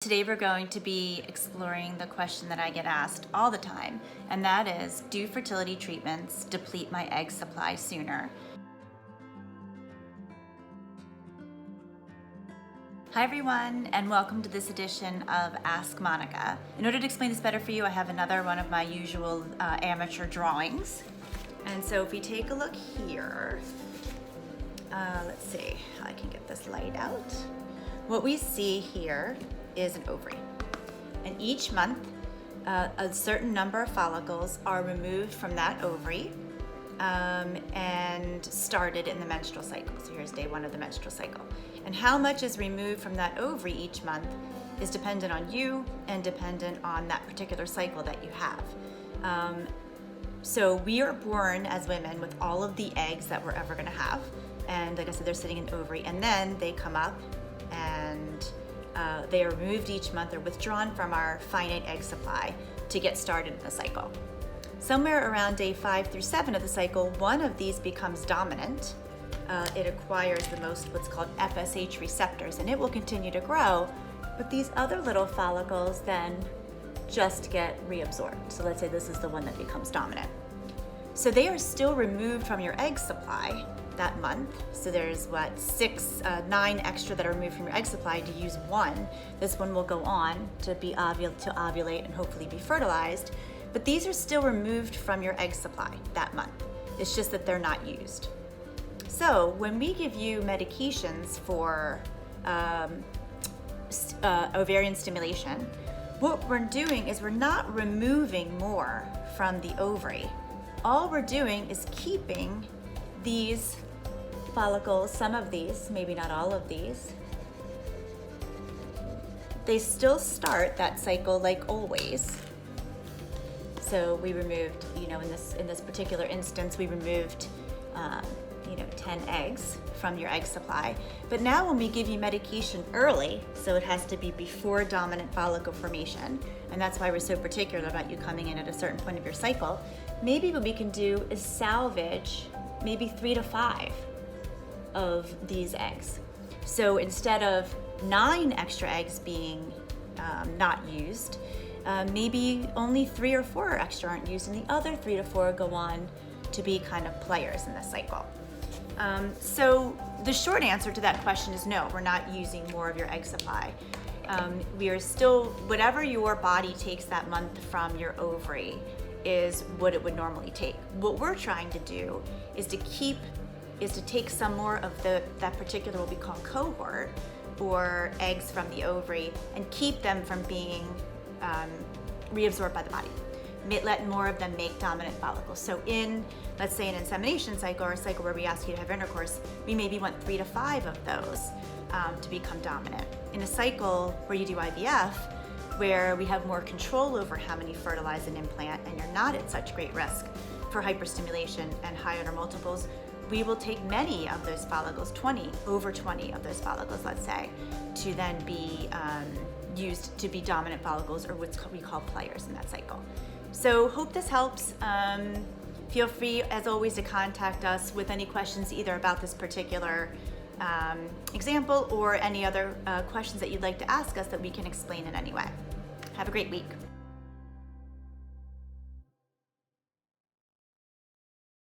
Today we're going to be exploring the question that I get asked all the time, and that is, do fertility treatments deplete my egg supply sooner? Hi everyone, and welcome to this edition of Ask Monica. In order to explain this better for you, I have another one of my usual amateur drawings. And so if we take a look here, let's see how I can get this light out. What we see here is an ovary. And each month, a certain number of follicles are removed from that ovary and started in the menstrual cycle. So here's day one of the menstrual cycle. And how much is removed from that ovary each month is dependent on you and dependent on that particular cycle that you have. So we are born as women with all of the eggs that we're ever gonna have. And like I said, they're sitting in ovary, and then they come up and they are removed each month or withdrawn from our finite egg supply to get started in the cycle. Somewhere around day 5 through 7 of the cycle, one of these becomes dominant. It acquires the most what's called FSH receptors, and it will continue to grow, but these other little follicles then just get reabsorbed. So let's say this is the one that becomes dominant. So they are still removed from your egg supply that month. So there's 9 extra that are removed from your egg supply to use one. This one will go on to ovulate and hopefully be fertilized. But these are still removed from your egg supply that month. It's just that they're not used. So when we give you medications for ovarian stimulation, what we're doing is we're not removing more from the ovary. All we're doing is keeping these follicles, some of these, maybe not all of these, they still start that cycle like always. So we removed, in this particular instance, we removed 10 eggs from your egg supply. But now when we give you medication early, so it has to be before dominant follicle formation, and that's why we're so particular about you coming in at a certain point of your cycle, maybe what we can do is salvage maybe 3 to 5 of these eggs. So instead of 9 extra eggs being not used, maybe only 3 or 4 extra aren't used, and the other 3 to 4 go on to be kind of players in the cycle. So the short answer to that question is no, we're not using more of your egg supply. We are still, whatever your body takes that month from your ovary is what it would normally take. What we're trying to do is to take some more of that particular, what we call cohort, or eggs from the ovary, and keep them from being reabsorbed by the body. Let more of them make dominant follicles. So in, let's say, an insemination cycle, or a cycle where we ask you to have intercourse, we maybe want 3 to 5 of those to become dominant. In a cycle where you do IVF, where we have more control over how many fertilize and implant, and you're not at such great risk for hyperstimulation and high donor multiples, we will take many of those follicles, over 20 of those follicles, let's say, to then be used to be dominant follicles, or what we call players in that cycle. So hope this helps. Feel free, as always, to contact us with any questions either about this particular example or any other questions that you'd like to ask us that we can explain in any way. Have a great week.